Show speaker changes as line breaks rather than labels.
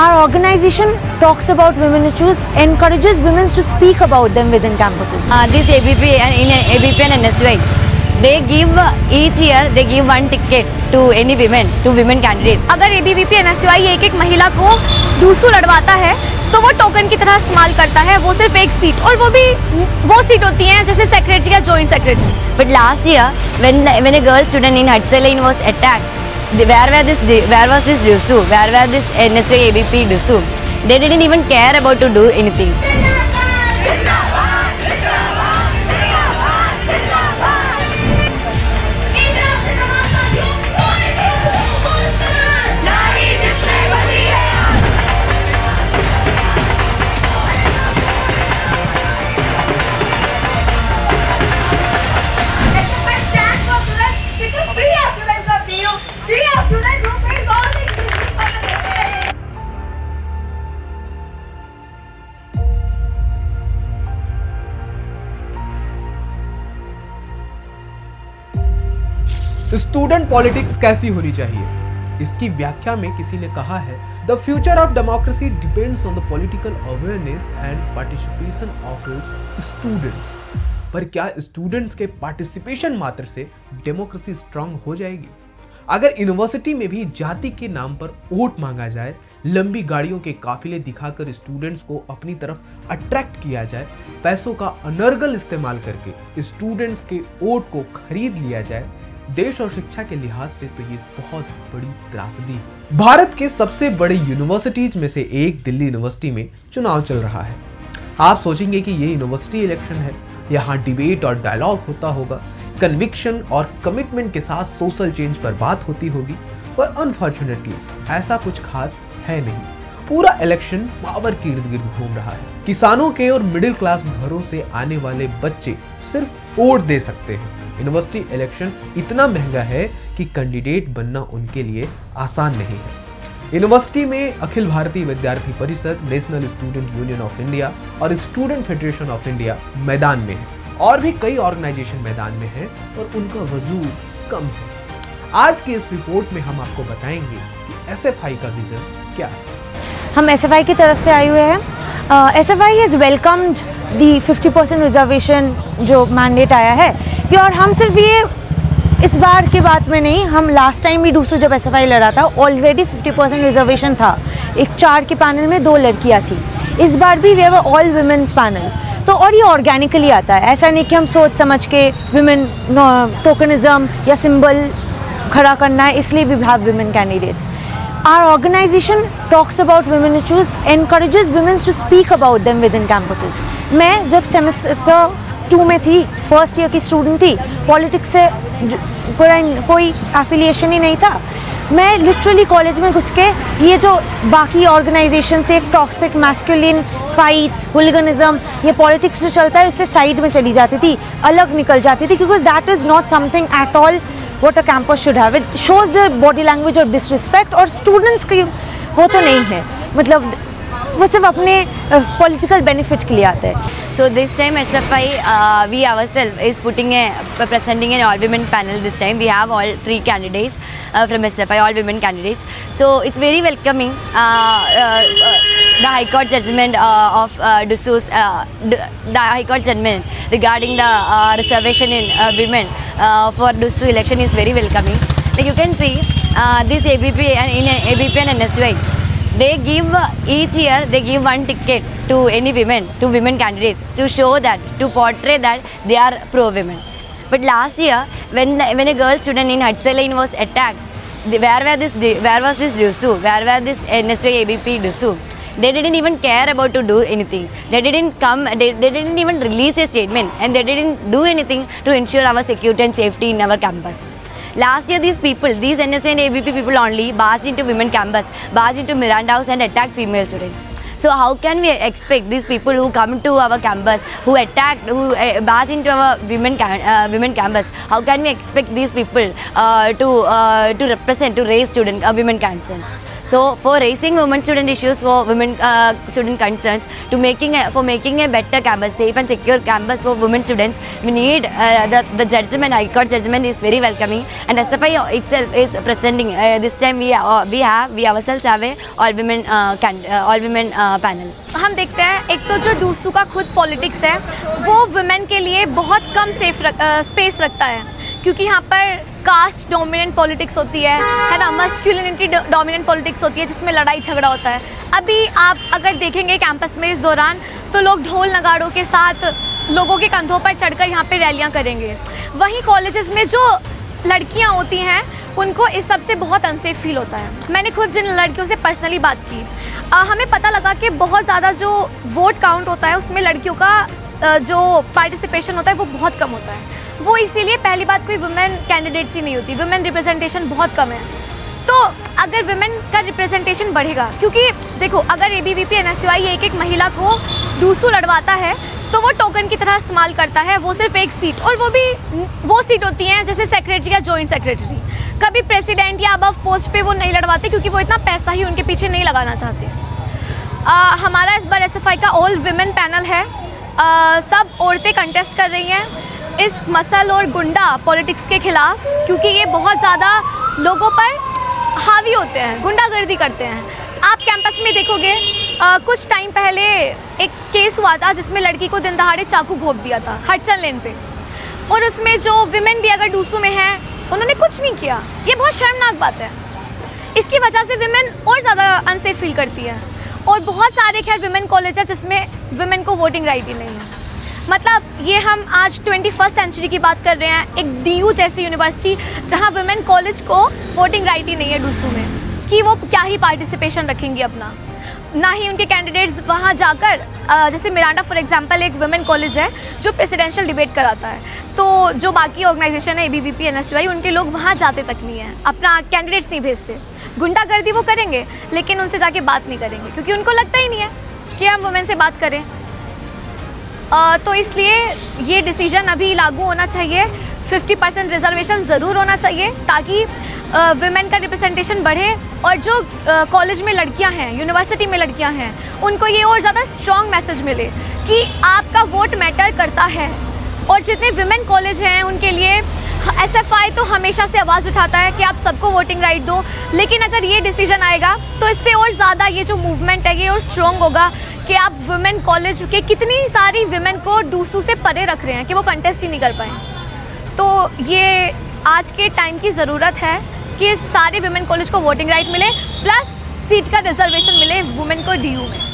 Our organization talks about women issues, encourages women to speak about them within campuses.
This ABP and ABP and NSY, they give each year they give one ticket to any women, to women candidates.
अगर ABVP NSY एक एक महिला को दूसू लड़वाता है तो वो token की तरह इस्तेमाल करता है, वो सिर्फ एक सीट, और वो भी वो सीट होती हैं जैसे सेक्रेटरी या joint secretary.
But last year when a girl student in Hatsaline was attacked, where was this DUSU? Where were this NSY ABP DUSU? They didn't even care about to do anything.
Student politics कैसी होनी चाहिए? इसकी व्याख्या में किसी ने कहा है, the future of democracy depends on the political awareness and participation of its students. पर क्या स्टूडेंट्स के पार्टिसिपेशन मात्र से डेमोक्रेसी स्ट्रांग हो जाएगी? अगर यूनिवर्सिटी में भी जाति के नाम पर वोट मांगा जाए, लंबी गाड़ियों के काफिले दिखाकर स्टूडेंट्स को अपनी तरफ अट्रैक्ट किया जाए, पैसों का अनर्गल इस्तेमाल करके स्टूडेंट्स के वोट को खरीद लिया जाए, देश और शिक्षा के लिहाज से तो ये बहुत बड़ी त्रासदी है। भारत के सबसे बड़े यूनिवर्सिटीज में से एक दिल्ली यूनिवर्सिटी में चुनाव चल रहा है। आप सोचेंगे कि ये यूनिवर्सिटी इलेक्शन है, यहाँ डिबेट और डायलॉग होता होगा, कन्विक्शन और कमिटमेंट के साथ सोशल चेंज पर बात होती होगी, पर अनफॉर्चुनेटली ऐसा कुछ खास है नहीं। पूरा इलेक्शन पावर के इर्द गिर्द घूम रहा है। किसानों के और मिडिल क्लास घरों से आने वाले बच्चे सिर्फ वोट दे सकते हैं। यूनिवर्सिटी इलेक्शन इतना महंगा है कि कैंडिडेट बनना उनके लिए आसान नहीं है। यूनिवर्सिटी में अखिल भारतीय विद्यार्थी परिषद, national student union of India और स्टूडेंट फेडरेशन ऑफ इंडिया मैदान में है, और भी कई ऑर्गेनाइजेशन मैदान में है, और उनका वजूद कम है। आज के इस रिपोर्ट में हम आपको बताएंगे कि SFI का विजन क्या है।
हम SFI की तरफ से आए हुए हैं। SFI has welcomed the 50% reservation जो मैंडेट आया है कि, और हम सिर्फ ये इस बार की बात में नहीं, हम लास्ट टाइम भी दूसरा जब SFI लड़ा था ऑलरेडी 50% रिजर्वेशन था। एक 4 के पैनल में 2 लड़कियां थी। इस बार भी we have all women's panel. तो और ये ऑर्गेनिकली आता है, ऐसा नहीं कि हम सोच समझ के वुमेन टोकनिज्म या सिंबल खड़ा करना है इसलिए we have women candidates. Our organization talks about women issues, encourages women to speak about them within campuses. मैं जब सेमेस्टर 2 में थी, फर्स्ट ईयर की स्टूडेंट थी, पॉलिटिक्स से कोई एफिलिएशन ही नहीं था। मैं लिटरली कॉलेज में घुस के ये जो बाकी ऑर्गेनाइजेशन से टॉक्सिक मैस्कुलिन फाइट्स, हुलिगनिज्म, ये पॉलिटिक्स जो चलता है उससे साइड में चली जाती थी, अलग निकल जाती थी, because that is not something at all what a campus should have. It shows the body language of disrespect, और students की वो तो नहीं है, मतलब वो सिर्फ अपने political benefit के लिए आते हैं।
So this time SFI, we ourselves is presenting an all-women panel. This time we have all 3 candidates from SFI, all women candidates. So it's very welcoming. The High Court judgment of DUSU's, the High Court judgment regarding the reservation in women for DUSU election is very welcoming. Like you can see, this ABP and NSY, they give each year they give one ticket to any women, to women candidates, to show that, to portray that they are pro-women. But last year, when a girl student in Hatsaline was attacked, where was this DUSU? Where were this NSY ABP DUSU? They didn't even care about to do anything. They didn't come. They didn't even release a statement, and they didn't do anything to ensure our security and safety in our campus. Last year, these NSY and ABP people only barged into women campus, barged into Miranda House and attacked female students. So how can we expect these people who come to our campus, who barge into our women campus, how can we expect these people to represent, to raise women concerns? So for raising women student issues, for women student concerns, to making a better campus, safe and secure campus for women students, we need the judgment. High Court judgment is very welcoming, and SFI itself is presenting. This time we ourselves have a all women panel.
हम देखते हैं एक तो जो DUSU का खुद politics है वो वुमेन के लिए बहुत कम स्पेस रखता है, क्योंकि यहाँ पर कास्ट डोमिनेंट पॉलिटिक्स होती है ना, मस्कुलिनिटी डोमिनेंट पॉलिटिक्स होती है जिसमें लड़ाई झगड़ा होता है। अभी आप अगर देखेंगे कैंपस में इस दौरान तो लोग ढोल नगाड़ों के साथ लोगों के कंधों पर चढ़कर यहाँ पे रैलियाँ करेंगे। वहीं कॉलेजेस में जो लड़कियाँ होती हैं उनको इस सब से बहुत अनसेफ फील होता है। मैंने खुद जिन लड़कियों से पर्सनली बात की, हमें पता लगा कि बहुत ज़्यादा जो वोट काउंट होता है उसमें लड़कियों का जो पार्टिसिपेशन होता है वो बहुत कम होता है। वो इसीलिए पहली बात कोई वुमेन कैंडिडेट्स ही नहीं होती, वुमेन रिप्रेजेंटेशन बहुत कम है। तो अगर वुमेन का रिप्रेजेंटेशन बढ़ेगा, क्योंकि देखो अगर ABVP NSUI एक एक महिला को डूसू लड़वाता है तो वो टोकन की तरह इस्तेमाल करता है, वो सिर्फ एक सीट, और वो भी वो सीट होती हैं जैसे सेक्रेटरी या जॉइंट सेक्रेटरी। कभी प्रेसिडेंट या अबव पोस्ट पे वो नहीं लड़वाते क्योंकि वो इतना पैसा ही उनके पीछे नहीं लगाना चाहते। हमारा इस बार SFI का ऑल विमेन पैनल है, सब औरतें कंटेस्ट कर रही हैं इस मसल और गुंडा पॉलिटिक्स के खिलाफ, क्योंकि ये बहुत ज़्यादा लोगों पर हावी होते हैं, गुंडागर्दी करते हैं। आप कैंपस में देखोगे कुछ टाइम पहले एक केस हुआ था जिसमें लड़की को दिन दहाड़े चाकू घोंप दिया था हडसन लेन पे, और उसमें जो विमेन भी अगर डूसू में हैं उन्होंने कुछ नहीं किया। ये बहुत शर्मनाक बात है। इसकी वजह से विमेन और ज़्यादा अनसेफ फील करती है, और बहुत सारे खैर विमेन कॉलेज है जिसमें विमेन को वोटिंग राइट ही नहीं है। मतलब ये हम आज 21st सेंचुरी की बात कर रहे हैं, एक DU जैसी यूनिवर्सिटी जहाँ विमेन कॉलेज को वोटिंग राइट ही नहीं है डूसू में, कि वो क्या ही पार्टिसिपेशन रखेंगी अपना, ना ही उनके कैंडिडेट्स वहाँ जाकर जैसे मिरांडा फॉर एग्जांपल एक वुमेन कॉलेज है जो प्रेसिडेंशियल डिबेट कराता है, तो जो बाकी ऑर्गेनाइजेशन है ABVP NSUI उनके लोग वहाँ जाते तक नहीं हैं, अपना कैंडिडेट्स नहीं भेजते। गुंडागर्दी वो करेंगे लेकिन उनसे जाके बात नहीं करेंगे, क्योंकि उनको लगता ही नहीं है कि हम वुमेन से बात करें। तो इसलिए ये डिसीजन अभी लागू होना चाहिए, 50% रिजर्वेशन ज़रूर होना चाहिए ताकि विमेन का रिप्रेजेंटेशन बढ़े, और जो कॉलेज में लड़कियां हैं, यूनिवर्सिटी में लड़कियां हैं, उनको ये और ज़्यादा स्ट्रॉन्ग मैसेज मिले कि आपका वोट मैटर करता है। और जितने विमेन कॉलेज हैं उनके लिए SFI तो हमेशा से आवाज़ उठाता है कि आप सबको वोटिंग राइट दो, लेकिन अगर ये डिसीजन आएगा तो इससे और ज़्यादा ये जो मूवमेंट है ये और स्ट्रॉन्ग होगा कि आप वुमेन कॉलेज के कितनी सारी विमेन को डूसू से परे रख रहे हैं कि वो कंटेस्ट ही नहीं कर पाएँ। तो ये आज के टाइम की ज़रूरत है कि सारे विमेन कॉलेज को वोटिंग राइट मिले, प्लस सीट का रिजर्वेशन मिले वुमेन को DU में।